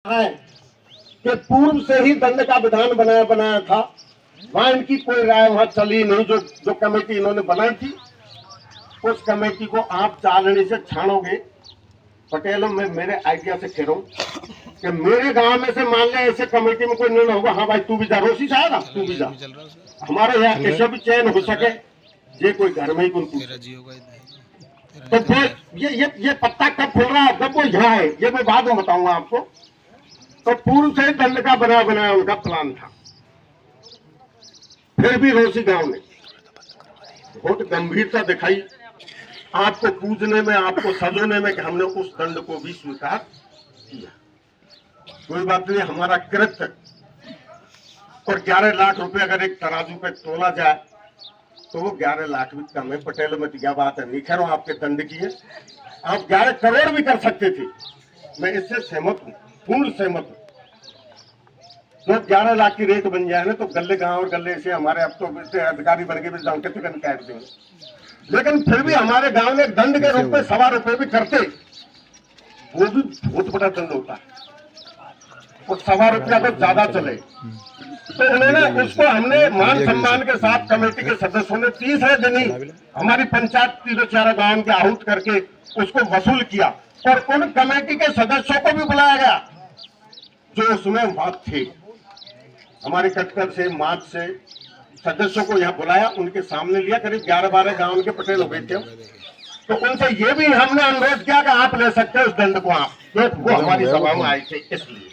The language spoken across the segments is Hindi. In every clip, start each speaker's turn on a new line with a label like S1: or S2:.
S1: है कि पूर्व से ही दंड का विधान बनाया था। वहां इनकी कोई राय वहां चली नहीं। जो कमेटी इन्होंने बनाई थी, उस कमेटी को आप चालनी से छानोगे। पटेलों में मेरे आइडिया से कह रहा हूं कि मेरे गांव में से मान ले ऐसे कमेटी में कोई निर्णय होगा, हाँ भाई तू भी जा, रोसी से आएगा, तू भी जा, हमारे यहाँ ऐसा भी चयन हो सके, ये कोई घर में ही तो ये पत्ता कब खुल रहा है, जब वो यहाँ है, ये मैं बाद में बताऊंगा आपको। तो पूर्व से दंड का बनाया उनका प्लान था। फिर भी रोसी गांव ने बहुत गंभीरता दिखाई आपको पूजने में, आपको सजोने में, कि हमने उस दंड को भी स्वीकार किया। कोई बात नहीं, हमारा कृत्य। और 11 लाख रुपए अगर एक तराजू पे तोला जाए तो वो 11 लाख भी कम है। पटेल में क्या बात है, नहीं कह रहा हूं आपके दंड की है, आप 11 करोड़ भी कर सकते थे, मैं इससे सहमत हूं, पूर्ण सहमत हूं। तो 11 लाख की रेट बन जाए ना, तो गले गांव और गले से हमारे अब तो अधिकारी बन के भी जान के टिकट काट देंगे। लेकिन फिर भी हमारे गांव में दंड के रूप में 1.25 रुपए भी करते, वो भी बहुत बड़ा दंड होता है, और 1.25 रुपया तो ज्यादा चले। तो उन्होंने उसको, हमने मान सम्मान के साथ कमेटी के सदस्यों ने 30 दिन ही हमारी पंचायत 3-4 गांव के आहूत करके उसको वसूल किया। और उन कमेटी के सदस्यों को भी बुलाया गया जो उसमें वहां थे। हमारे कटकर से, माच से सदस्यों को यहाँ बुलाया, उनके सामने लिया, करीब 11-12 गांव के पटेल हो गए थे। तो उनसे ये भी हमने अनुरोध किया कि आप ले सकते हैं उस दंड को, आप, वो हमारी सभा में आए थे। इसलिए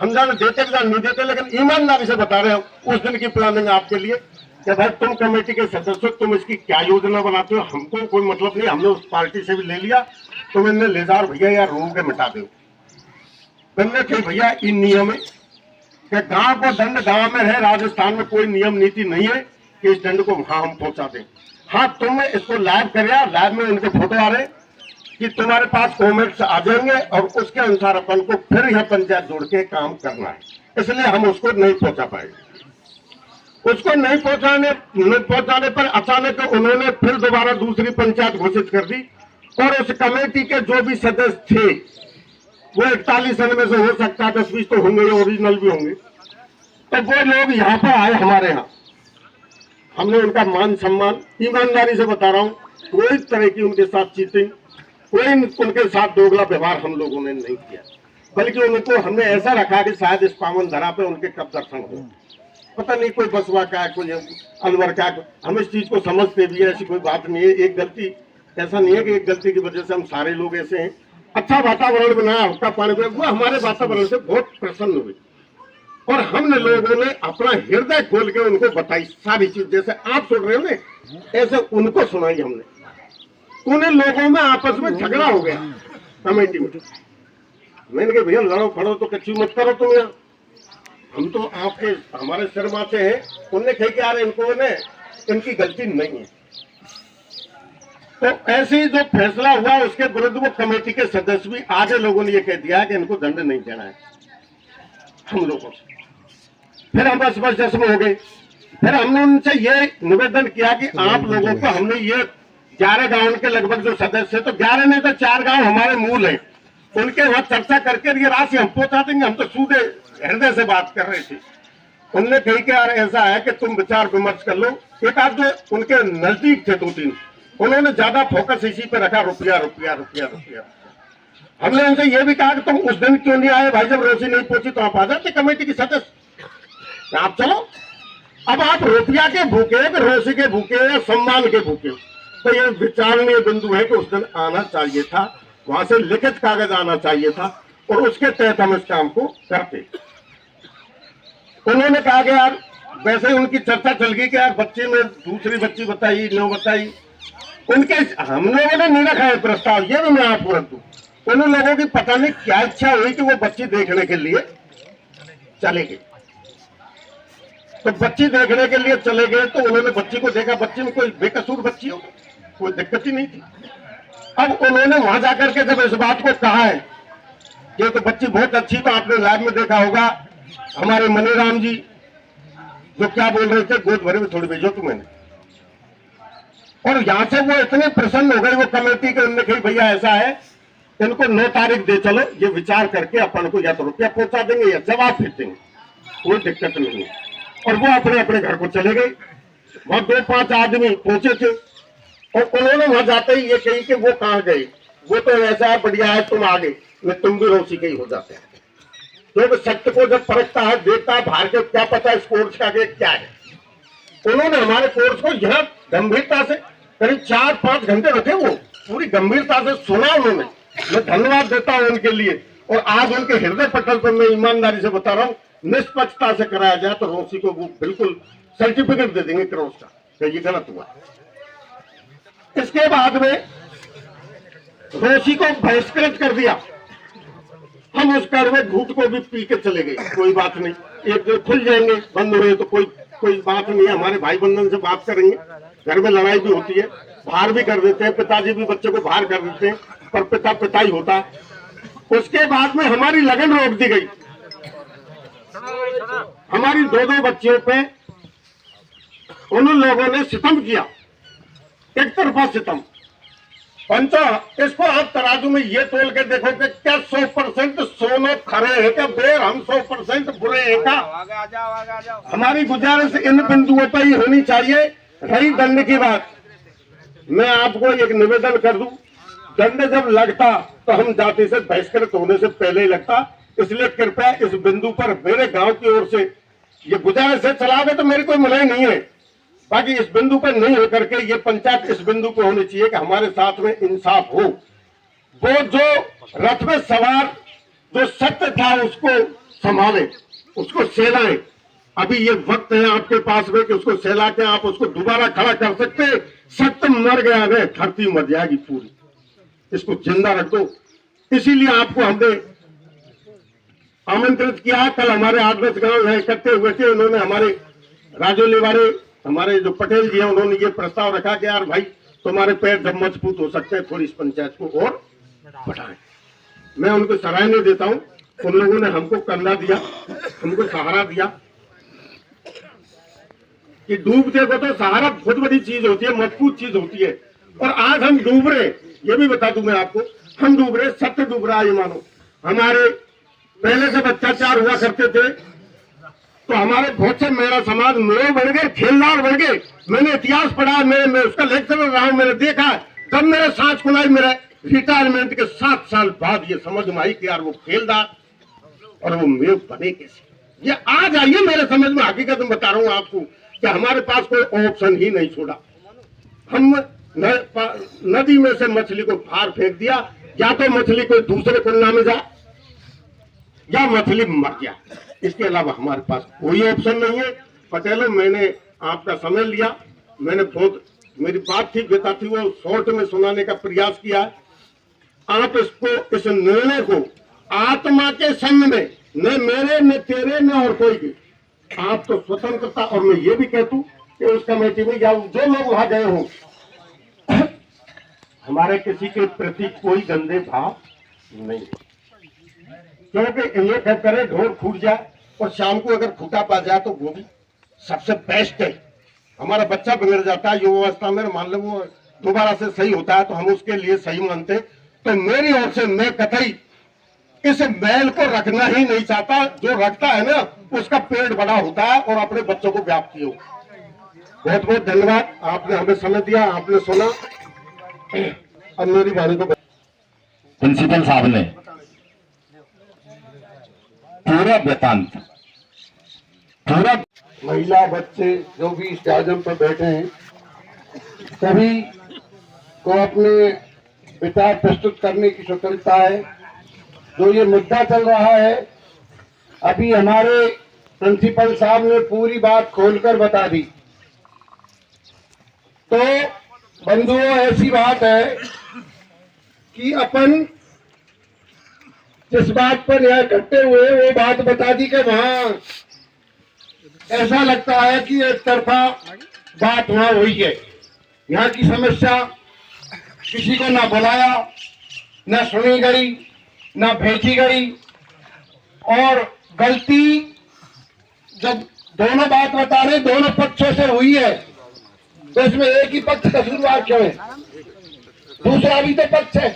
S1: हम जान देते नहीं देते, लेकिन ईमानदारी से बता रहे हो उस दिन की प्लानिंग आपके लिए कि भाई तुम कमेटी के सदस्य, तुम इसकी क्या योजना बनाते हो, हमको कोई मतलब नहीं। हमने उस पार्टी से भी ले लिया, तुम इनने ले जाओ भैया यार, रूम के मिटा दो। बनने थे भैया इन नियम है कि गांव को दंड गांव में रहे। राजस्थान में कोई नियम नीति नहीं है कि इस दंड को वहां हम पहुंचा दें। हाँ, तुम इसको लाइव करिए, लाइव में उनके फोटो आ रहे कि तुम्हारे पास कॉमेंट्स आ जाएंगे, और उसके अनुसार अपन को फिर यह पंचायत जोड़ के काम करना है। इसलिए हम उसको नहीं पहुंचा पाएंगे। उसको नहीं पहुंचाने पर अचानक उन्होंने फिर दोबारा दूसरी पंचायत घोषित कर दी, और उस कमेटी के जो भी सदस्य थे, वो 41 में से हो सकता है 10-20 तो होंगे, ओरिजिनल भी होंगे। तो वो लोग यहाँ पर आए हमारे यहाँ, हमने उनका मान सम्मान, ईमानदारी से बता रहा हूँ, कोई तरह की उनके साथ चीटिंग, कोई उनके साथ दोगला व्यवहार हम लोगों ने नहीं किया। बल्कि उनको हमने ऐसा रखा कि शायद इस पावन धरा पे उनके कब दर्शन हो। पता नहीं कोई बसवा का है, कोई अलवर का है, हम इस चीज को समझते भी है, ऐसी कोई बात नहीं है। एक गलती, ऐसा नहीं है कि एक गलती की वजह से हम सारे लोग ऐसे हैं। अच्छा वातावरण बनाया, हल्का पानी बनाया, वो हमारे वातावरण से बहुत प्रसन्न हुए। और हमने लोगों ने अपना हृदय खोल के उनको बताई सारी चीज, जैसे आप सुन रहे हो ना, ऐसे उनको सुनाई हमने। उन्हें लोगों में आपस में झगड़ा हो गया कमेटी में। मैंने कहा भैया लड़ो फड़ो तो कच्ची मत करो तुम यहाँ, हम तो आपके हमारे सिर माथे हैं। उनने कही कि यार इनको ने इनकी गलती नहीं है। तो ऐसे ही जो फैसला हुआ उसके विरुद्ध वो कमेटी के सदस्य भी, आगे लोगों ने ये कह दिया कि इनको दंड नहीं देना है हम लोगों से। फिर हम असमंजस में हो गए। फिर हमने उनसे ये निवेदन किया कि आप लोगों को, हमने ये 11 गांव के लगभग जो सदस्य, तो 11 नहीं तो 4 गांव हमारे मूल है, उनके वहां चर्चा करके ये राशि हम पहुंचा देंगे। हम तो सूदे हृदय से बात कर रहे थे। उनने कही कि यार ऐसा है कि तुम विचार विमर्श कर लो। एक आध जो उनके नजदीक थे 2-3, उन्होंने ज्यादा फोकस इसी पे रखा, रुपया रुपया रुपया रुपया। हमने उनसे ये भी कहा कि तुम उस दिन क्यों नहीं आए भाई, जब रोशी नहीं पहुंची तो आप आ जाते कमेटी के सदस्य, आप चलो। अब आप रुपया के भूखे, रोशी के भूखे या सम्मान के भूखे, तो ये विचारणीय बिंदु है कि उस दिन आना चाहिए था, वहां से लिखित कागज आना चाहिए था, और उसके तहत हम इस काम को करते। उन्होंने कहा कि यार, वैसे ही उनकी चर्चा चल गई कि यार बच्चे में दूसरी बच्ची बताई, नो बताई, उनके हम लोगों ने नहीं रखा है प्रस्ताव। ये भी मैं आपको रख दूं, उन लोगों की पता नहीं क्या इच्छा हुई कि वो बच्ची देखने के लिए चले गए। तो बच्ची देखने के लिए चले गए, तो उन्होंने बच्ची को देखा, बच्ची में कोई बेकसूर बच्ची हो, कोई दिक्कत ही नहीं थी। अब उन्होंने वहां जाकर के जब इस बात को कहा है कि तो बच्ची बहुत अच्छी, तो आपने लाइव में देखा होगा हमारे मनीराम जी जो क्या बोल रहे थे, गोद भरे में थोड़ी भेजो तुम्हें। और यहां से वो इतने प्रसन्न हो गए वो कमेटी के, उन्होंने कही भैया ऐसा है इनको 9 तारीख दे चलो, ये विचार करके अपन को या तो रुपया पहुंचा देंगे या जवाब भेज देंगे, कोई दिक्कत नहीं है। और वो अपने अपने घर को चले गए। वहां 2-5 आदमी पहुंचे थे और उन्होंने वहां जाते ही ये कही कि वो कहाँ गए, वो तो ऐसा है, बढ़िया है, तुम आ गए, मैं तुम भी रोसी के ही हो जाते हैं। तो सत्य को जब परखता है, देखता है, बाहर के क्या पता इस कोर्स का क्या है। उन्होंने हमारे कोर्स को यह गंभीरता से करीब 4-5 घंटे रखे, वो पूरी गंभीरता से सुना उन्होंने। मैं धन्यवाद देता हूं उनके लिए। और आज उनके हृदय पटल पर मैं ईमानदारी से बता रहा हूं, निष्पक्षता से कराया जाए तो रोसी को वो बिल्कुल सर्टिफिकेट दे देंगे क्रॉस का, तो ये गलत हुआ। इसके बाद में रोसी को बहिष्कृत कर दिया। हम उस कड़वे घूट को भी पी के चले गए, कोई बात नहीं, एक दिन खुल जाएंगे, बंद हुए तो कोई बात नहीं है, हमारे भाई बंधन से बात करेंगे। घर में लड़ाई भी होती है, बाहर भी कर देते हैं, पिताजी भी बच्चे को बाहर कर देते हैं, पर पिता पिता ही होता है। उसके बाद में हमारी लगन रोक दी गई। हमारी 2-2 बच्चियों पे उन लोगों ने सितम किया, एक तरफा सितम। पंचा, इसको आप तराजू में ये तोल के देखो कि क्या 100% सोने खरे है क्या बेर, हम 100% बुरे हैं क्या? हमारी गुजारिश इन बिंदुओं पर ही होनी चाहिए। रही दंड की बात, मैं आपको एक निवेदन कर दूं, दंड जब लगता तो हम जाति से बहिष्कृत होने से पहले ही लगता, इसलिए कृपया इस बिंदु पर मेरे गांव की ओर से ये गुजारिश है, चलावे तो मेरी कोई मलाई नहीं है, बाकी इस बिंदु पर नहीं होकर के ये पंचायत इस बिंदु पर होनी चाहिए कि हमारे साथ में इंसाफ हो। वो जो रथ में सवार जो सत्य था उसको संभाले, उसको सहलाए। अभी ये वक्त है आपके पास में कि उसको सहला के आप उसको दोबारा खड़ा कर सकते। सत्य मर गया है, धरती मर जाएगी पूरी, इसको जिंदा रख दो। इसीलिए आपको हमने आमंत्रित किया। कल हमारे 8-10 गांव यहाँ इकट्ठे हुए थे, उन्होंने हमारे राजौली वाले हमारे जो पटेल जी हैं, उन्होंने ये प्रस्ताव रखा कि यार भाई तुम्हारे पैर जब मजबूत हो सकते हैं, थोड़ी इस पंचायत को और बढ़ाएं। मैं उनको सराहनीय देता हूं, उन लोगों ने हमको कंधा दिया, हमको सहारा दिया। कि डूब देखो तो सहारा बहुत बड़ी चीज होती है, मजबूत चीज होती है। और आज हम डूब रहे, ये भी बता दूं मैं आपको, हम डूब रहे, सत्य डूब रहा है। ये मानो हमारे पहले जब अत्याचार हुआ करते थे तो हमारे बहुत से मेरा समाज मेरे बन गए, खेलदार बन गए। मैंने इतिहास पढ़ा, मैं उसका लेक्चरर रहा हूं, मैंने देखा। जब मेरे सांस खुलाई, मेरे रिटायरमेंट के 7 साल बाद ये समझ में आई कि यार वो खेलदार और वो मेरे बने कैसे। ये आज आइए मेरे समझ में, हकीकत में बता रहा हूँ आपको कि हमारे पास कोई ऑप्शन ही नहीं छोड़ा। हम नदी में से मछली को बाहर फेंक दिया, या तो मछली कोई दूसरे कुंडा में जाए या मछली मर गया, इसके अलावा हमारे पास कोई ऑप्शन नहीं है। पटेल, मैंने आपका समय लिया, मैंने बहुत मेरी बात थी, बेटा थी, वो शॉर्ट में सुनाने का प्रयास किया। आप इसको, इस निर्णय को आत्मा के संग में, न मेरे न तेरे न और कोई भी, आप तो स्वतंत्रता। और मैं ये भी कहतूं कि उस कमेटी में या जो लोग वहां गए हों, हमारे किसी के प्रति कोई गंदे भाव नहीं, क्योंकि ये करे ढोर फूट जाए और शाम को अगर फूटा पा जाए तो वो भी सबसे बेस्ट है। हमारा बच्चा बिगड़ जाता है युवावस्था में, मान लो वो दोबारा से सही होता है तो हम उसके लिए सही मानते। तो मेरी ओर से मैं कतई इस मैल को रखना ही नहीं चाहता। जो रखता है ना, उसका पेट बड़ा होता है और अपने बच्चों को व्याप्ति हो। बहुत बहुत धन्यवाद, आपने हमें समय दिया, आपने सुना। अब मेरी वाणी को
S2: प्रिंसिपल साहब ने पूरा वृतांत, पूरा
S3: महिला बच्चे जो भी इस आयोजन पर बैठे हैं, सभी को अपने विचार प्रस्तुत करने की स्वतंत्रता है। जो ये मुद्दा चल रहा है, अभी हमारे प्रिंसिपल साहब ने पूरी बात खोलकर बता दी। तो बंधुओं, ऐसी बात है कि अपन जिस बात पर यहाँ इकट्ठे हुए वो बात बता दी कि वहां ऐसा लगता है कि एक तरफा बात वहां हुई है। यहाँ की समस्या किसी को ना बुलाया, ना सुनी गई, ना भेजी गई। और गलती जब दोनों बात बता रहे, दोनों पक्षों से हुई है, तो इसमें एक ही पक्ष कसूरवार क्यों है? दूसरा भी तो पक्ष है।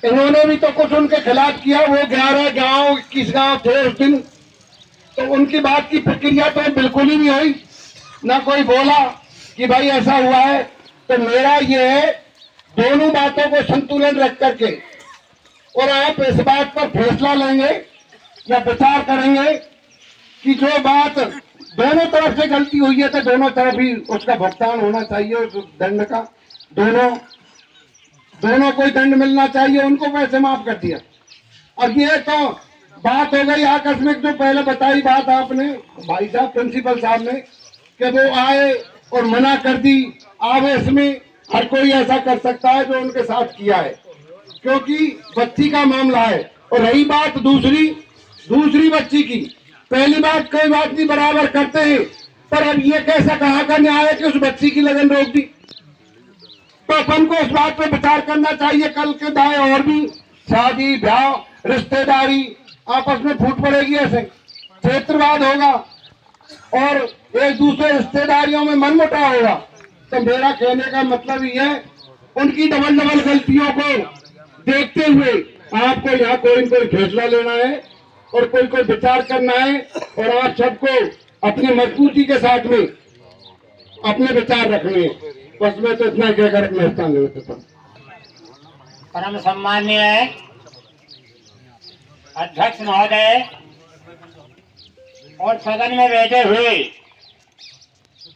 S3: इन्होंने भी तो कुछ उनके खिलाफ किया। वो 11 गांव 21 गांव थे उस दिन, तो उनकी बात की प्रक्रिया तो बिल्कुल ही नहीं हुई, ना कोई बोला कि भाई ऐसा हुआ है। तो मेरा ये है, दोनों बातों को संतुलन रख करके और आप इस बात पर फैसला लेंगे या विचार करेंगे कि जो बात दोनों तरफ से गलती हुई है तो दोनों तरफ ही उसका भुगतान होना चाहिए, उस दंड का। दोनों को दंड मिलना चाहिए, उनको पैसे माफ कर दिया। और ये तो बात हो गई आकस्मिक, जो पहले बताई बात आपने भाई साहब प्रिंसिपल साहब ने, कि वो आए और मना कर दी। आवेश में हर कोई ऐसा कर सकता है जो उनके साथ किया है, क्योंकि बच्ची का मामला है। और रही बात दूसरी बच्ची की, पहली बात कोई बात नहीं, बराबर करते हैं, पर अब ये कैसा कहा का न्याय है कि उस बच्ची की लगन रोक दी। तो अपन को इस बात पर विचार करना चाहिए। कल के दाएं और भी शादी ब्याह रिश्तेदारी आपस में फूट पड़ेगी, ऐसे क्षेत्रवाद होगा और एक दूसरे रिश्तेदारियों में मनमुटाव होगा। तो मेरा कहने का मतलब ये है, उनकी डबल गलतियों को देखते हुए आपको यहाँ कोई फैसला लेना है और कोई विचार करना है, और आप सबको अपनी मजबूती के साथ में अपने विचार रखने हैं। बस मैं तो इतना कहकर अपना स्थान ले देता हूँ।
S4: परम सम्मान्य अध्यक्ष महोदय और सदन में बैठे हुए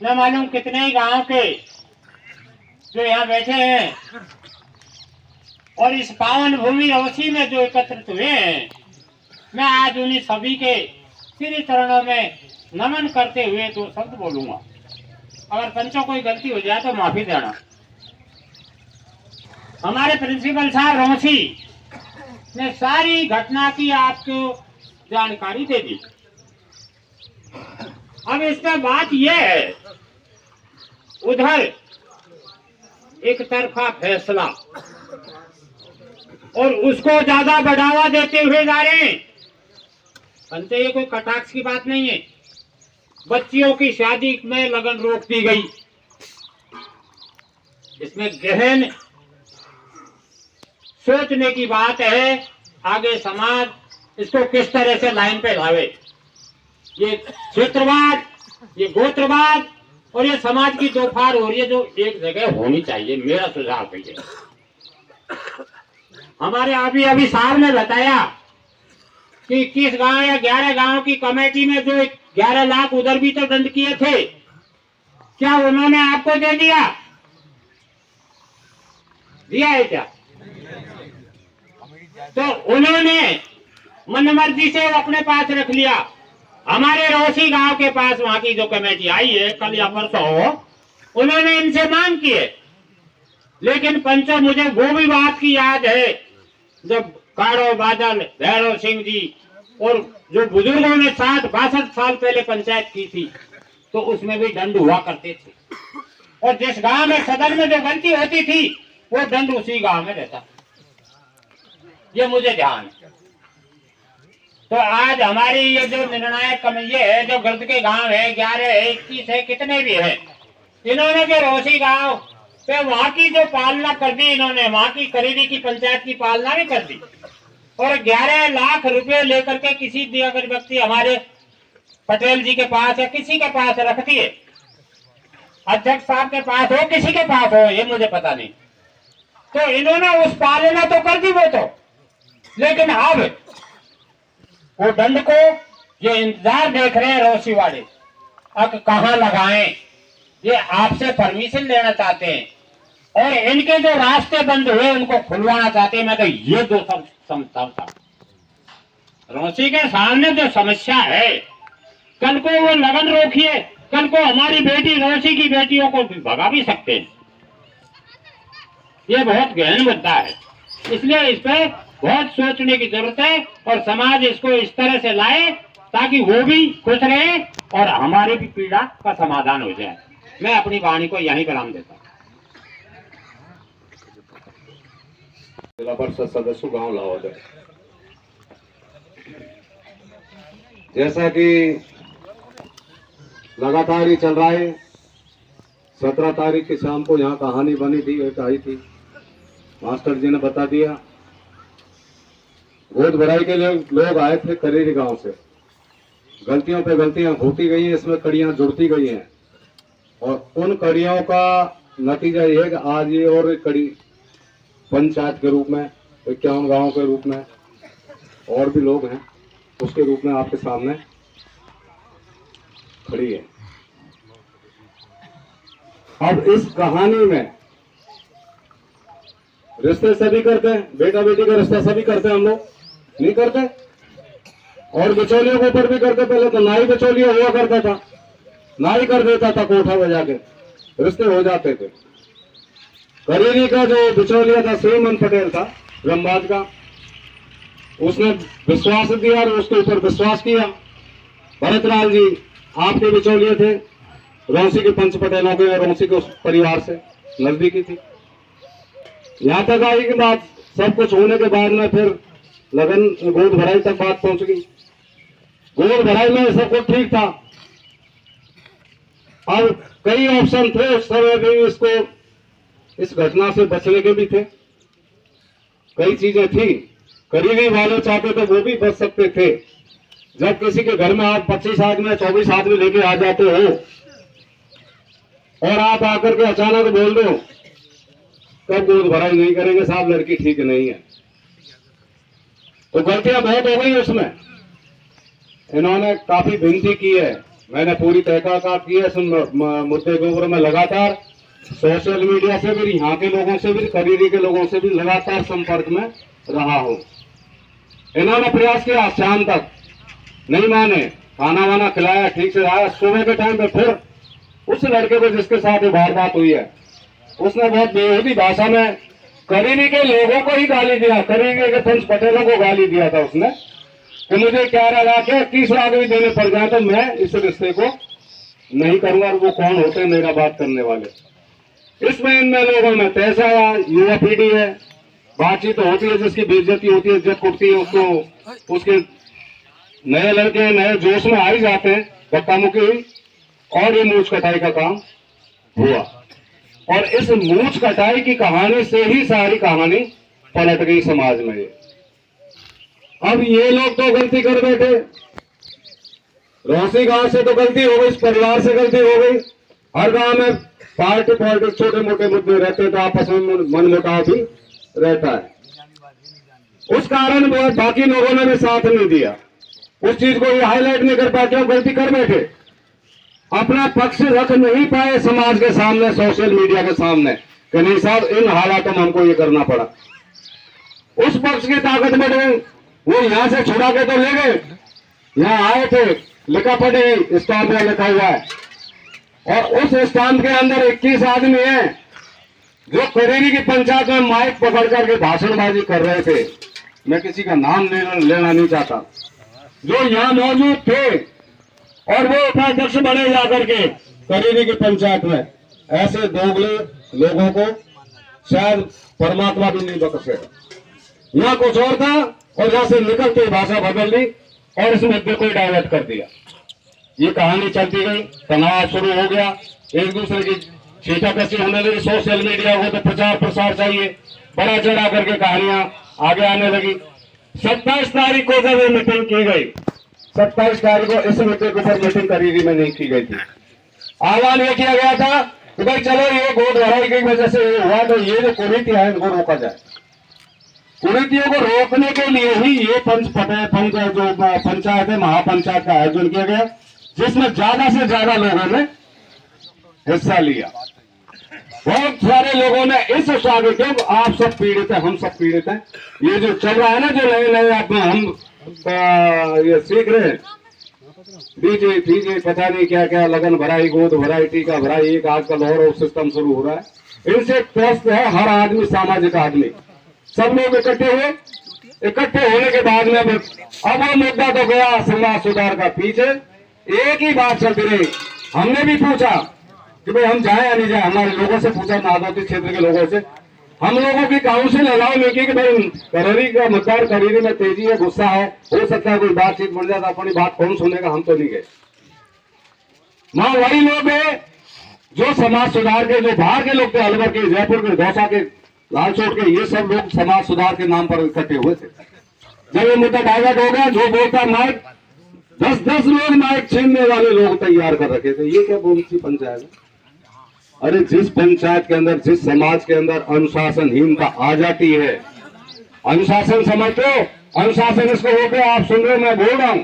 S4: न मालूम कितने ही गांव के जो यहाँ बैठे हैं और इस पावन भूमि रोशी में जो एकत्रित हुए हैं, मैं आज उन्हीं सभी के श्री चरणों में नमन करते हुए 2 शब्द बोलूंगा। अगर पंचों कोई गलती हो जाए तो माफी देना। हमारे प्रिंसिपल साहब रोशी ने सारी घटना की आपको जानकारी दे दी। अब इसमें बात यह है, उधर एक तरफा फैसला और उसको ज्यादा बढ़ावा देते हुए जा रहे हैं। पंचे ये कोई कटाक्ष की बात नहीं है, बच्चियों की शादी में लगन रोक दी गई। इसमें गहन सोचने की बात है, आगे समाज इसको किस तरह से लाइन पे लावे। ये क्षेत्रवाद, ये गोत्रवाद और ये समाज की दोफार हो रही है, जो एक जगह होनी चाहिए। मेरा सुझाव है ये। हमारे अभी साहब ने बताया कि 21 गांव या 11 गांव की कमेटी में जो 11 लाख उधर भी तो दंड किए थे, क्या उन्होंने आपको दे दिया है क्या? तो उन्होंने मनमर्जी से अपने पास रख लिया। हमारे रोशी गांव के पास वहां की जो कमेटी आई है कल या परसों, उन्होंने इनसे मांग की है। लेकिन पंचों, मुझे वो भी बात की याद है जब कारो बादल भैरव सिंह जी और जो बुजुर्गों ने 60-62 साल पहले पंचायत की थी, तो उसमें भी दंड हुआ करते थे। और जिस गांव में सदन में जो गलती होती थी, वो दंड उसी गांव में रहता। ये मुझे ध्यान है। तो आज हमारी ये जो निर्णायक कमेटी है, जो गर्द के गांव है 11 है 21 है, कितने भी है, इन्होंने जो रोशी गांव पे वहां की जो पालना कर दी, इन्होंने वहां की खरीदी की पंचायत की पालना भी कर दी। और 11 लाख रुपए लेकर के किसी भी अगर व्यक्ति हमारे पटेल जी के पास या किसी के पास रख दिए, अध्यक्ष साहब के पास हो, किसी के पास हो, ये मुझे पता नहीं, तो इन्होंने उस पालना तो कर दी वो तो, लेकिन अब वो दंड को ये इंतजार देख रहे हैं रोशी वाले, अब कहाँ लगाएं। ये आपसे परमिशन लेना चाहते हैं और इनके जो रास्ते बंद हुए उनको खुलवाना चाहते हैं। मैं तो ये 2 शब्द समझता था। रोशी के सामने जो समस्या है, कल को वो लगन रोकिए, कल को हमारी बेटी रोशी की बेटियों को भगा भी सकते हैं। ये बहुत गहन मुद्दा है, इसलिए इस पे बहुत सोचने की जरूरत है और समाज इसको इस तरह से लाए ताकि वो भी खुश रहे और हमारी भी पीड़ा का समाधान हो जाए। मैं अपनी वाणी को यहीं विराम देता हूँ।
S3: जिला परिषद सदस्य गांव लाहौर, जैसा कि लगातार ही चल रहा है, 17 तारीख की शाम को यहाँ कहानी बनी थी, एक आई थी, मास्टर जी ने बता दिया गोद भराई के लोग आए थे करेरी गांव से। गलतियों पे गलतियां होती गई हैं, इसमें कड़ियां जुड़ती गई हैं और उन कड़ियों का नतीजा ये है कि आज ये और एक कड़ी पंचायत के रूप में 51 गांव के रूप में और भी लोग हैं उसके रूप में आपके सामने खड़ी है। अब इस कहानी में रिश्ते सभी करते हैं, बेटा बेटी का रिश्ता सभी करते हैं, हम लोग नहीं करते। और बिचौलियों के ऊपर भी करते। पहले तो नाई बिचौलिया हुआ करता था, नाई कर देता था कोठा बजा के, रिश्ते हो जाते थे। करेरी का जो बिचौलिया था श्रीमन पटेल था ब्रह्मबाद का, उसने विश्वास दिया और उसके ऊपर विश्वास किया। भरतलाल जी आपके बिचौलिए थे, रौसी के पंच पटेलों के, रौसी के उस परिवार से नजदीकी थी। यहाँ तक आई कि बात सब कुछ होने के बाद में फिर लगन गोद भराई तक बात पहुंच गई। गोद भराई में सब कुछ ठीक था। अब कई ऑप्शन थे उस समय भी, इसको इस घटना से बचने के भी थे, कई चीजें थी। करीबी वाले चाहते थे वो भी बच सकते थे। जब किसी के घर में आप 25 आदमी 24 आदमी लेके आ जाते हो और आप आकर के अचानक बोल दो कब गोद भराई नहीं करेंगे साहब, लड़की ठीक नहीं है, तो गलतियां बहुत हो गई उसमें। इन्होंने काफी विनती की है, मैंने पूरी तहकीकात की है इस मुद्दे के ऊपर। मैं लगातार सोशल मीडिया से भी, यहाँ के लोगों से भी, करीरी के लोगों से भी लगातार संपर्क में रहा हूँ। इन्होंने प्रयास किया, शाम तक नहीं माने, खाना वाना खिलाया, ठीक से आया। सुबह के टाइम पे फिर उस लड़के को जिसके साथ ये वारदात हुई है, उसने बहुत बेहूदी भाषा में करीरी के लोगों को ही गाली दिया, करीरी के पंच पटेलों को गाली दिया था उसने कि मुझे 11 लाख या 30 लाख भी देने पड़ जाए तो मैं इस रिश्ते को नहीं करूंगा। और वो कौन होते हैं मेरा बात करने वाले? इसमें इनमें लोगों में तैसा युवा पीढ़ी है, बातचीत तो होती है, जिसकी बेइज्जती होती है, इज्जत उठती है, उसको उसके नए लड़के नए जोश में आ ही जाते हैं, धक्का मुक्की हुई और ये मूछ कटाई का काम हुआ। और इस मूछ कटाई की कहानी से ही सारी कहानी पलट गई समाज में। अब ये लोग तो गलती कर बैठे, रोसी गांव से तो गलती हो गई, इस परिवार से गलती हो गई। हर गांव में पार्टी पॉलिटिक्स छोटे मोटे मुद्दे रहते तो आपस में मनमुटाव भी रहता है। उस कारण बाकी लोगों ने भी साथ नहीं दिया, उस चीज को ये हाईलाइट नहीं कर पाए, क्यों गलती कर बैठे, अपना पक्ष रख नहीं पाए समाज के सामने, सोशल मीडिया के सामने कि नहीं साहब इन हालातों में हमको ये करना पड़ा। उस पक्ष की ताकत बढ़ गई, वो यहां से छुड़ा के तो ले गए, यहाँ आए थे, लिखा पढ़ी स्टाम्प में लिखा हुआ है, और उस स्टाम्प के अंदर 21 आदमी हैं जो करेरी की पंचायत में माइक पकड़ करके भाषणबाजी कर रहे थे। मैं किसी का नाम लेना नहीं चाहता, जो यहाँ मौजूद थे और वो उपाध्यक्ष बने जाकर के करेरी की पंचायत में। ऐसे दोगले लोगों को शायद परमात्मा भी नहीं बख्शेगा। यहाँ कुछ और था और यहाँ से निकलते भाषा बदल दी और इस मुद्दे को डाइवर्ट कर दिया। ये कहानी चलती गई, तनाव शुरू हो गया, एक दूसरे की छींटाकशी होने लगी। सोशल मीडिया हो तो प्रचार प्रसार चाहिए, बड़ा चढ़ा करके कहानियां आगे आने लगी। 27 तारीख को जब ये मीटिंग की गई, 27 तारीख को इस मुद्दे के ऊपर मीटिंग करीरी में नहीं की गई थी। आह्वान ये किया गया था कि भाई चलो ये गोद भराई की वजह से ये हुआ तो ये जो कुरीति है इनको रोका जाए। कुरीतियों को रोकने के लिए ही ये जो पंचायत है, महापंचायत का आयोजन किया गया, जिसमें ज्यादा से ज्यादा लोगों ने हिस्सा लिया। बहुत सारे लोगों ने इस स्वागत, क्योंकि आप सब पीड़ित हैं, हम सब पीड़ित हैं। ये जो चल रहा है ना, जो नए नए आप हम ये सीख रहे हैं, डीजे फीजे पता नहीं क्या क्या, लगन भराई, गोद भराई, टीका भराई, एक आजकल और सिस्टम शुरू हो रहा है। इनसे त्रस्त है हर आदमी, सामाजिक आदमी, सब लोग इकट्ठे हुए। इकट्ठे होने के बाद में अब वो मुद्दा तो गया समाज सुधार का, पीछे एक ही बात चलती रही। हमने भी पूछा कि भाई हम जाए या नहीं जाए, हमारे लोगों से पूछा, नागौती क्षेत्र के लोगों से, हम लोगों की काउंसिल अलाउ नहीं की कि भाई करेरी का मतदार, करेरी में तेजी है, गुस्सा है, हो सकता है कोई बातचीत बन जाए, अपनी बात कौन सुनेगा, हम तो नहीं गए। वहां वही लोग हैं जो समाज सुधार के, जो बाहर के लोग थे, अलवर के, जयपुर के, दौसा के, लालचोट के, ये सब लोग समाज सुधार के नाम पर इकट्ठे हुए थे। जब ये मुद्दा डाइवर्ट हो गया, जो बोलता माइक 10-10 लोग माइक छीनने वाले लोग तैयार कर रखे थे। ये क्या बोलती पंचायत है? अरे जिस पंचायत के अंदर, जिस समाज के अंदर अनुशासनहीनता आ जाती है, अनुशासन समझते हो? अनुशासन इसको हो गया, आप सुन रहे हो, मैं बोल रहा हूं,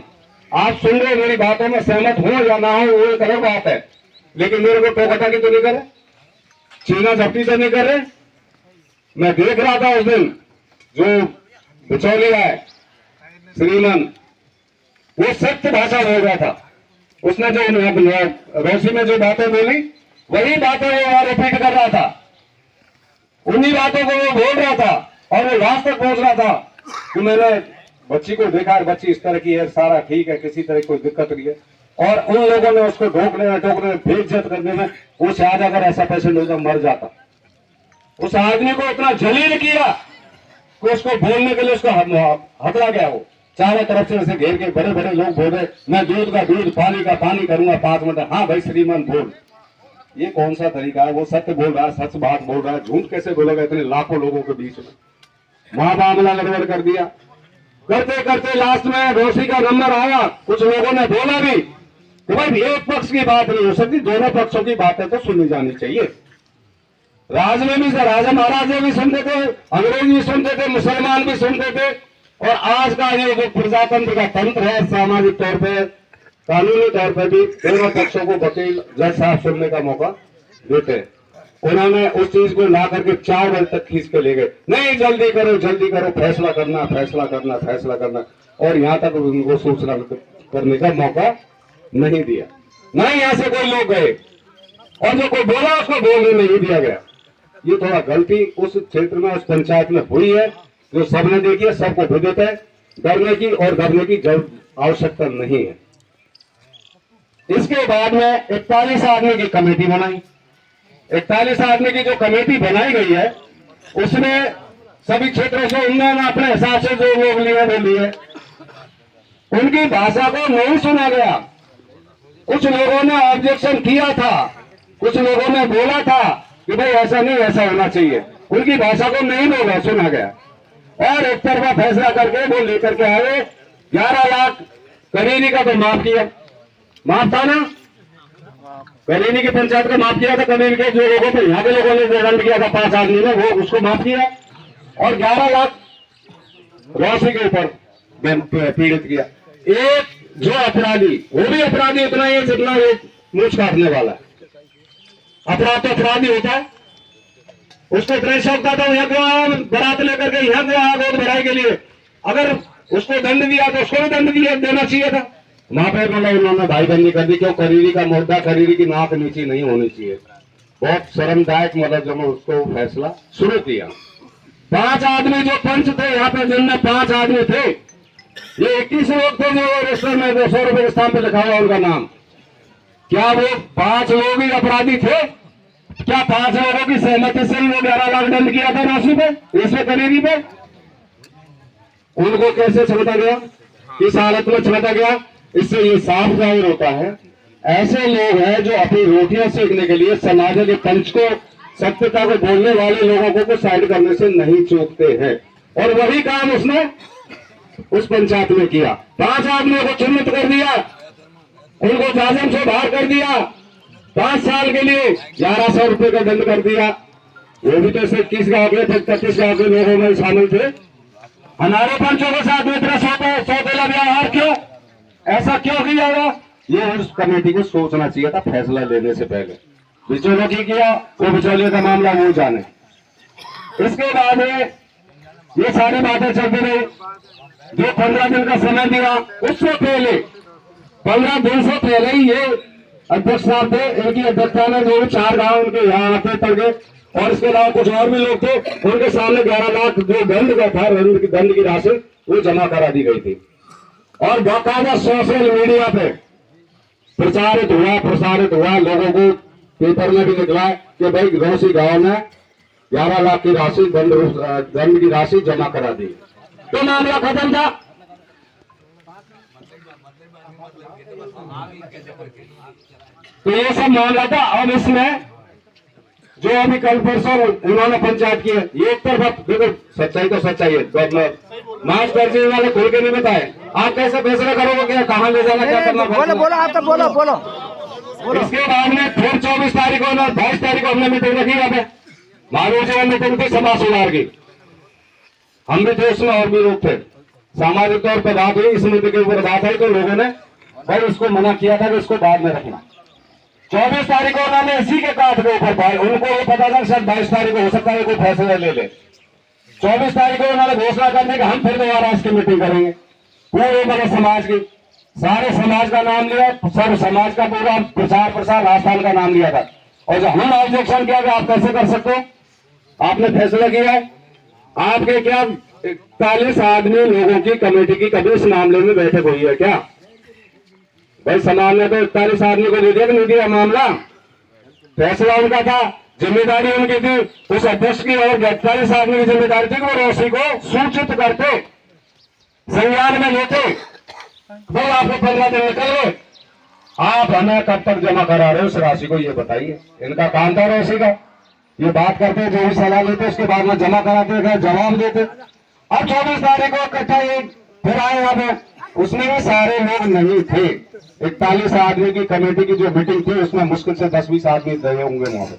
S3: आप सुन रहे हो, मेरी बातों में सहमत हो या ना हो वो एक अलग बात है, लेकिन मेरे को टोकटा की तो नहीं करे, छीना झपटी तो नहीं कर रहे। मैं देख रहा था उस दिन जो बिचौलिया है श्रीमन, वो सत्य भाषा बोल रहा था। उसने जो रोशी में जो बातें बोली वही बातें वो रिपीट कर रहा था, उन्हीं बातों को वो बोल रहा था और वो लास्ट तक पहुंच रहा था कि मैंने बच्ची को देखा है, बच्ची इस तरह की है, सारा ठीक है, किसी तरह की कोई दिक्कत नहीं है। और उन लोगों ने उसको ढोकने में बेइज्जत करने में, वो शायद अगर ऐसा पेशेंट होता मर जाता। उस आदमी को इतना जलील किया कि उसको बोलने के लिए उसको हकला गया। वो चारों तरफ से ऐसे घेर के बड़े बड़े लोग बोल रहे, मैं दूध का दूध, पानी का पानी करूंगा 5 मिनट। हाँ भाई श्रीमान बोल, ये कौन सा तरीका है? वो सत्य बोल रहा है, सच बात बोल रहा है, झूठ कैसे बोलेगा इतने लाखों लोगों के बीच में? मामला गड़बड़ कर दिया। करते करते लास्ट में रोशी का नंबर आया। कुछ लोगों ने बोला भी कि भाई एक पक्ष की बात नहीं हो सकती, दोनों पक्षों की बातें तो सुनी जानी चाहिए। राज में भी राजा महाराजे भी सुनते थे, अंग्रेज भी सुनते थे, मुसलमान भी सुनते थे। और आज का ये जो प्रजातंत्र का तंत्र है, सामाजिक तौर पे, कानूनी तौर पर भी दोनों पक्षों को वकील जज साहब सुनने का मौका देते हैं। उन्होंने उस चीज को ला करके 4 बजे तक खींच के ले गए। नहीं जल्दी करो, फैसला करना, फैसला करना, फैसला करना। और यहाँ तक उनको सूचना करने का मौका नहीं दिया। नहीं यहाँ से कोई लोग गए और जो कोई बोला उसको बोलने नहीं दिया गया। ये थोड़ा गलती उस क्षेत्र में, उस पंचायत में हुई है, जो सबने देखी है, सबको विदित है। डरने की और डरने की आवश्यकता नहीं है। इसके बाद में 41 आदमी की कमेटी बनाई। 41 आदमी की जो कमेटी बनाई गई है, उसमें सभी क्षेत्रों से उन्होंने अपने हिसाब से जो लोग लिए वो लिए। उनकी भाषा को नहीं सुना गया। कुछ लोगों ने ऑब्जेक्शन किया था, कुछ लोगों ने बोला था कि भाई ऐसा नहीं, ऐसा होना चाहिए। उनकी भाषा को नहीं बोला, सुना गया और एक तरफा फैसला करके वो लेकर के आए। 11 लाख करीनी का तो माफ किया, माफ था ना, करीनी की पंचायत को माफ किया था। करीनी के जो लोगों थे, यहाँ के लोगों ने जो दंड किया था 5 आदमी ने, वो उसको माफ किया और 11 लाख रोशी के ऊपर पीड़ित किया। एक जो अपराधी, वो भी अपराधी उतना ही जितना एक मूछ काटने वाला है। अपराध तो अपराधी होता है, उसको प्रेस होता था यहाँ क्यों आया, बारात लेकर के यहाँ क्यों आया गोद भराई के लिए। अगर उसको दंड दिया तो उसको भी दंड देना चाहिए था। वहां पर मतलब उन्होंने भाईबंदी कर दी। क्यों? करीरी का मुद्दा, करीरी की नाक नीचे नहीं होनी चाहिए। बहुत शर्मदायक मतलब जब उसको फैसला शुरू किया। 5 आदमी जो पंच थे यहाँ पे, जिनमें 5 आदमी थे, ये 21 लोग थे जो रजिस्टर में 200 रुपए के स्थान पे लिखा हुआ उनका नाम। क्या वो 5 लोग ही अपराधी थे? क्या 5 लोगों की सहमति से ही वो 11 लाख दंड किया था राशि पे, इसमें करीरी पे? उनको कैसे छमता गया, किस हालत में छमता गया? इससे ये साफ जाहिर होता है ऐसे लोग हैं जो अपनी रोटियां सेकने के लिए समाज के पंच को, सत्यता को बोलने वाले लोगों को साइड करने से नहीं चूकते हैं। और वही काम उसने उस पंचायत में किया। 5 आदमियों को चिन्हित कर दिया, उनको जाजम से बाहर कर दिया, 5 साल के लिए 1100 रुपए का दंड कर दिया। वो भी तो सिर्फ 21 गांव के 35 गांव के लोगों में शामिल थे। हमारे पंचों के साथ में 100 व्यवहार क्यों, ऐसा क्यों किया गया? ये उस कमेटी को सोचना चाहिए था फैसला लेने से पहले। बिचौलियों की किया, वो बिचौलियों का मामला वो जाने। इसके बाद में ये सारी बातें चलती रही। जो 15 दिन का समय दिया, उससे पहले 15 दिन से पहले ही ये अध्यक्ष साहब थे, इनकी अध्यक्षता में जो 4 गांव उनके यहाँ आते पड़ गए और इसके अलावा कुछ और भी लोग थे। उनके सामने 11 लाख जो दंड का था, दंड की राशि वो जमा करा दी गई थी और बाकायदा सोशल मीडिया पे प्रसारित हुआ। लोगों को पेपर में भी निकला कि भाई रोशी गांव में 11 लाख की राशि दंड की राशि जमा करा दी, तो मामला खत्म था। तो ये सब मामला था। अब इसमें जो अभी कल परसों इन्होंने पंचायत की है, ये एक तरफ देखो, सच्चाई तो सच्चाई है, तो मास्क दर्जी वाले खोल के नहीं बताए। आप कैसे फैसला करोगे क्या कहाँ ले जाना, क्या करना?
S5: बोलो बोलो, आप तो बोलो बोलो।
S3: इसके बाद में फिर 24 तारीख को और 22 तारीख को हमने मीटिंग रखी यहाँ पे, महारोजा मीटिंग थी समाज सुधार की, हम भी थे उसमें और भी लोग थे। सामाजिक तौर पर बात हुई, इस मुद्दे के ऊपर बात है, तो लोगों ने भाई उसको मना किया था कि उसको बाद में रखना। 24 तारीख को उन्होंने इसी के काट के ऊपर भाई, उनको ये पता था शायद 22 तारीख को हो सकता है कोई फैसला ले ले। 24 तारीख को उन्होंने घोषणा करने का हम फिर दोबारा इसकी मीटिंग करेंगे, पूरे बड़े समाज की, सारे समाज का नाम लिया, सब समाज का पूरा प्रचार प्रसार राजस्थान का नाम लिया था। और जब हम ऑब्जेक्शन किया कि आप कैसे कर सकते हो, आपने फैसला किया है, आपके क्या 41 आदमी लोगों की कमेटी की कभी इस मामले में बैठक हुई है क्या? भाई समाज ने तो 41 आदमी को दे दिया कि नहीं दिया मामला, फैसला उनका था, जिम्मेदारी उनकी थी, उस अध्यक्ष की और 41 आदमी की जिम्मेदारी थी कि वो रोशी को सूचित करते, संज्ञान में लेते। भाई आपको 15 दिन निकल गए, आप हमें कब तक जमा करा रहे हो उस राशि को, ये बताइए। इनका काम था रोशी का, ये बात करते जो भी सलाह लेते उसके बाद में जमा कराते, जवाब देते। अब 24 तारीख को इकट्ठा फिर आए यहाँ पे, उसमें भी सारे लोग नहीं थे। 41 आदमी की कमेटी की जो मीटिंग थी उसमें मुश्किल से 10-20 आदमी गए होंगे वहां पे।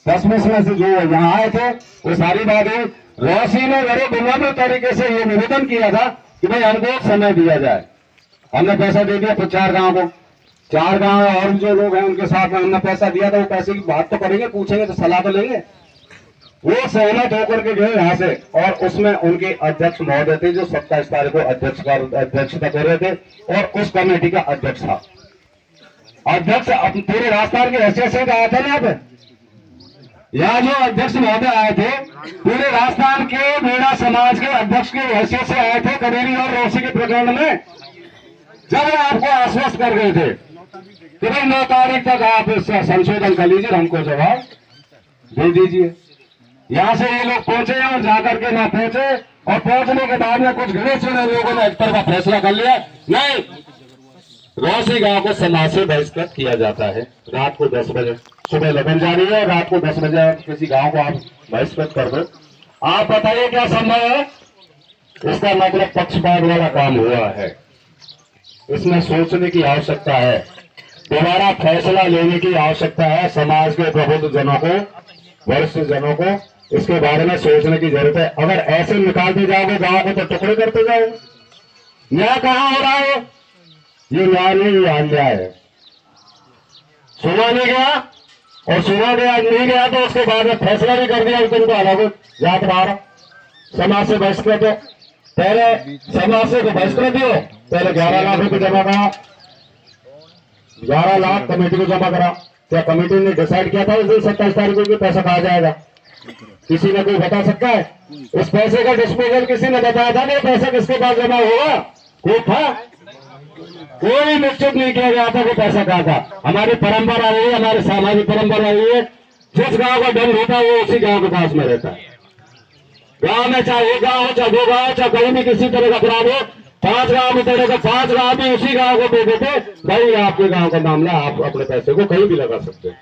S3: 10-20 में से जो यहाँ आए थे वो सारी बात है। रोशी ने बड़े बुनियादी तरीके से ये निवेदन किया था कि भाई हमको समय दिया जाए। हमने पैसा दे दिया 4 गांव को, 4 गांव और जो लोग हैं उनके साथ में हमने पैसा दिया था, वो पैसे की बात तो करेंगे, पूछेंगे तो सलाह तो लेंगे। वो सहमत होकर के गए यहाँ से, और उसमें उनके अध्यक्ष महोदय थे जो 27 तारीख को अध्यक्षता कर रहे थे, और उस कमेटी का अध्यक्ष था। अध्यक्ष पूरे राजस्थान के हैसियत से आया था ना यहाँ पे, यहाँ जो अध्यक्ष महोदय आए थे पूरे राजस्थान के मीणा समाज के अध्यक्ष की हैसियत से आए थे करेरी और रोशी के प्रकरण में। जब वो आपको आश्वस्त कर गए थे कि भाई 9 तारीख तक आप इसका संशोधन कर लीजिए, हमको जवाब दे दीजिए। यहाँ से ये लोग पहुंचे और जाकर के ना पहुंचे, और पहुंचने के बाद में कुछ गिने चुने लोगों ने एक तरफा फैसला कर लिया, नहीं रोशी गांव को समाज से बहिष्कृत किया जाता है। रात को 10 बजे सुबह लगन जा रही है, रात को 10 बजे किसी गांव को आप बहिष्कृत कर दो। आप बताइए क्या संभव है? इसका मतलब पक्षपात वाला काम हुआ है। इसमें सोचने की आवश्यकता है, दोबारा फैसला लेने की आवश्यकता है। समाज के प्रबुद्ध जनों को, वरिष्ठ जनों को इसके बारे में सोचने की जरूरत है। अगर ऐसे निकालते जाओगे गांव को तो टुकड़े करते जाओगे। न्याय कहाँ हो रहा है? ये न्याय नहीं, ये अन्याय है। सुना नहीं गया, और सुना गया नहीं गया तो उसके बाद में फैसला भी कर दिया कि तुमको अलग जात बाहर समाज से बहिष्कृत हो। पहले समाज से बहिष्कृत हो, पहले 11 लाख रुपये जमा करा, 11 लाख कमेटी को जमा करा। क्या कमेटी ने डिसाइड किया था उस दिन 27 तारीख को पैसा कहा जाएगा? किसी ने कोई बता सकता है? इस पैसे का डिस्पोजल किसी ने बताया था कि पैसा किसके पास जमा होगा? कोई था? कोई निश्चित नहीं किया गया था कि पैसा कहा था। हमारी परंपरा रही है, हमारी सामाजिक परंपरा रही है, जिस गांव का दंड होता है वो उसी गांव के पास में रहता है। गांव में चाहे 1 गांव हो, चाहे 2 गांव, चाहे कहीं भी किसी तरह का अपराध हो, 5 गांव में तरह का 5 गांव भी उसी गांव को दे देते, भाई आपके गांव का मामला, आप अपने पैसे को कहीं भी लगा सकते हैं।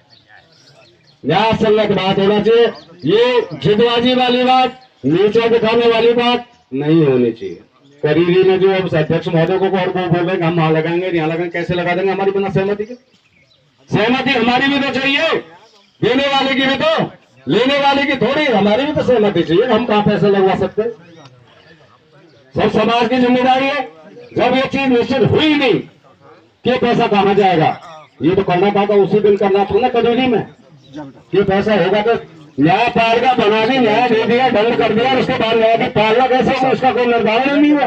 S3: न्याय संगत बात होना चाहिए। ये जिदबाजी वाली बात, नीचे दिखाने वाली बात नहीं होनी चाहिए। करीरी में जो अध्यक्ष महोदय को और वो बोल रहे हैं हम वहां लगाएंगे, यहाँ लगाएंगे, कैसे लगा देंगे हमारी बिना सहमति के? सहमति हमारी भी तो चाहिए, देने वाले की भी तो, लेने वाले की थोड़ी, हमारी भी तो सहमति चाहिए। हम कहाँ पैसे लगवा सकते? सब समाज की जिम्मेदारी है। जब ये चीज निश्चित हुई नहीं कि पैसा कहाँ जाएगा, ये तो करना था उसी दिन करना था ना करीरी में, कि पैसा होगा तो न्यायपालिका बना दी, न्याय दे दिया, दंड कर दिया, उसके बाद न्याय की पालना कैसे होगा उसका कोई निर्धारण नहीं हुआ।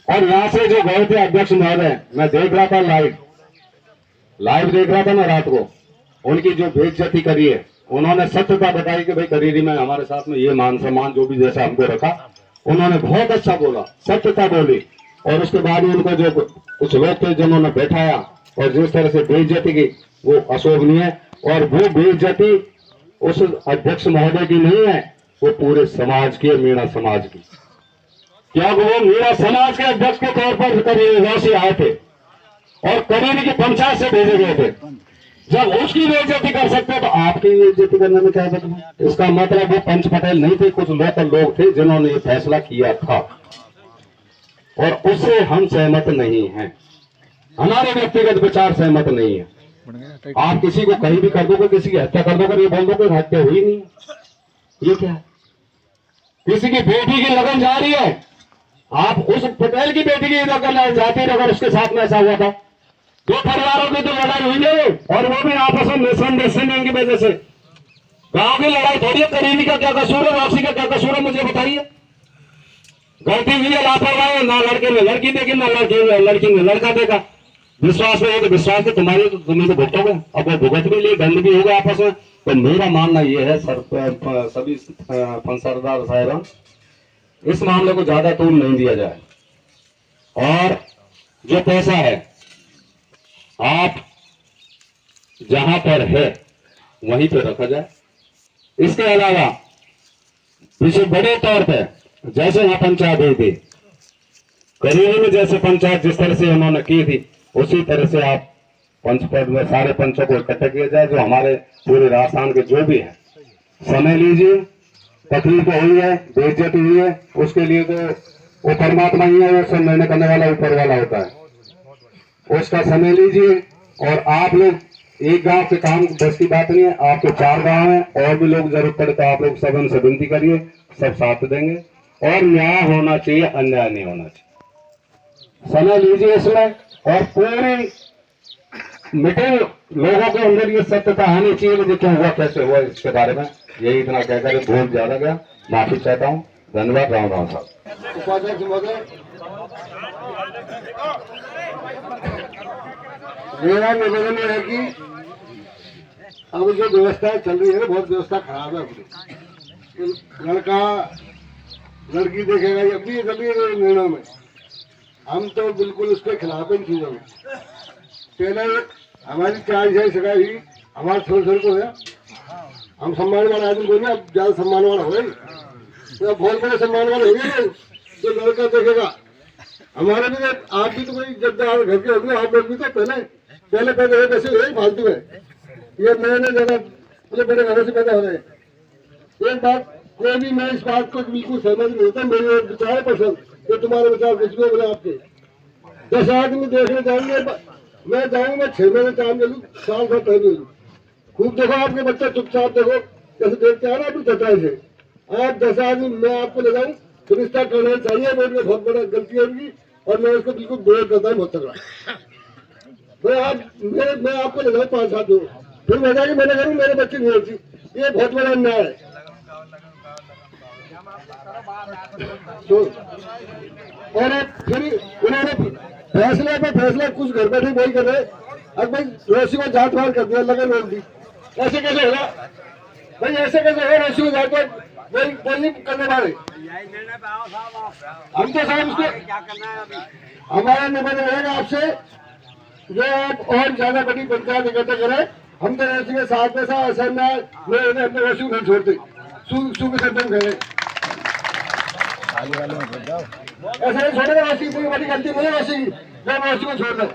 S3: और यहाँ से जो गए थे अध्यक्ष महोदय, मैं देख रहा था लाइव देख रहा था ना रात को, उनकी जो बेइज्जती करी है, उन्होंने सत्यता बताई कि भाई करीरी में हमारे साथ में ये मान सम्मान जो भी जैसा हमको रखा, उन्होंने बहुत अच्छा बोला, सत्यता बोली। और उसके बाद उनको जो कुछ लोग थे जिन्होंने बैठाया और जिस तरह से बेइज्जती की, वो अशोभनीय है। और वो बेइज्जती उस अध्यक्ष महोदय की नहीं है, वो पूरे समाज की, मीणा समाज की। क्या वो मीणा समाज के अध्यक्ष के तौर पर रोशी आए थे और करीरी की पंचायत से भेजे गए थे।
S2: जब उसकी बेइज्जती कर सकते हो तो आपकी बेइज्जती करने में क्या मतलब? इसका मतलब वो पंच पटेल नहीं थे, कुछ लोकल लोग थे जिन्होंने ये फैसला किया था और उससे हम सहमत नहीं हैं। हमारे व्यक्तिगत विचार सहमत नहीं है। आप किसी को कहीं भी कर दोगे, किसी की हत्या कर दोगे, ये बोल दोगे हत्या हुई नहीं, ये क्या है? किसी की बेटी की लगन जा रही है, आप उस पटेल की बेटी की लगन जाती है, अगर उसके साथ में ऐसा हुआ था, दो परिवारों की तो लड़ाई हुई है और वो भी आपस में मिसअंडरस्टैंडिंग की वजह से। गांव की लड़ाई थोड़ी है, करीबी का क्या कसूर है, वापसी का क्या कसूर है, मुझे बताइए। गलती हुई है, लापरवाही, ना लड़के ने लड़की देखी, ना लड़की ने लड़का देखा। विश्वास में हो तो विश्वास है तुम्हारी, तो तुम्हें तो भुगतोगे, अब वो भुगत भी लिए, दंड भी होगा आपस में। तो मेरा मानना ये है सभी सरदार साहब, इस मामले को ज्यादा तूल नहीं दिया जाए और जो पैसा है आप जहां पर है वहीं पर रखा जाए। इसके अलावा किसी बड़े तौर पर जैसे यहाँ पंचायत हुई थी, करीबी में जैसे पंचायत जिस तरह से उन्होंने की थी, उसी तरह से आप पंच पद में सारे पंचों को इकट्ठा किया जाए, जो हमारे पूरे राजस्थान के जो भी है। समय लीजिए, तकलीफ हुई है, बेइज्जती हुई है, उसके लिए तो वो परमात्मा ही है, उससे निर्णय करने वाला ऊपर वाला होता है। उसका समय लीजिए और आप लोग एक गांव के काम बस की बात नहीं है, आपके 4 गांव हैं और भी लोग जरूरत पड़े तो आप लोग सब उनसे विनती करिए, सब साथ देंगे और न्याय होना चाहिए, अन्याय नहीं होना चाहिए। समय लीजिए इसमें और पूरी मीटिंग लोगों के अंदर ये सत्यता आनी चाहिए कि क्या हुआ, कैसे हुआ, इसके बारे में। यही इतना कहकर बहुत ज्यादा गया, माफी चाहता हूँ। धन्यवाद। राम राम साहब।
S3: उपाध्यक्ष महोदय, मेरा निवेदन है कि अब जो व्यवस्था चल रही है, बहुत व्यवस्था खराब है अपनी। लड़का लड़की देखेगा ये भी निर्णय में, हम तो बिल्कुल उसके खिलाफ इन चीजों में। पहले हमारी 40 सगाई हुई, हमारे छोटे को है, हम सम्मानवान आदमी को नहीं, अब ज्यादा सम्मानवान हो गए तो बहुत बड़े सम्मानवान हो गए। जो लड़का देखेगा हमारे भी, आप भी तो कोई इज्जतदार घर के होंगे, आप लोग भी तो पहले पैदा कैसे हुए फालतू है, ये नए नए जगह मतलब बड़े घरों से पैदा हो रहे हैं। एक बात कोई भी, मैं इस बात को बिल्कुल सहमत नहीं होता, मेरे विचार है पसंद, जो तुम्हारे विचार कुछ भी बोले आपके 10 आदमी देखने जाएंगे, मैं जाऊंगा 6 महीने टाइम ले लूँ, साल भर पहले लूँ, खूब देखो आपके बच्चे चुपचाप देखो कैसे देखते हैं ना अपनी चटाई से। आप 10 आदमी मैं आपको ले जाऊँ, सुनिश्चित करना चाहिए, मेरी बहुत बड़ा गलती है उनकी और मैं उसको बिल्कुल विरोध करता हूँ बहुत तगड़ा। मैं आपको ले जाऊँ 5-7 लोग, फिर मजा कि मैंने करूँ मेरे बच्चे नहीं होती, ये बहुत बड़ा अन्याय है। और फिर उन्होंने फैसले पे फैसला कुछ घर बैठे वही कर रहे, अब भाई रोशी को जात मार कर दिया, लगन बोल दी, ऐसे कैसे होगा भाई, ऐसे कैसे होगा? रोशी को जाकर वही नहीं करने वाले हम तो साहब उसको। हमारा निवेदन रहेगा आपसे, जो आप और ज्यादा बड़ी पंचायत इकट्ठा करें, हम तो रोशी के साथ में ऐसा अपने रोशी को नहीं छोड़ते, सू के संतन करें, ऐसा नहीं छोड़ेगा। रोशी की कोई बड़ी गलती नहीं है, रोशी की मैं रोशी को छोड़ दें।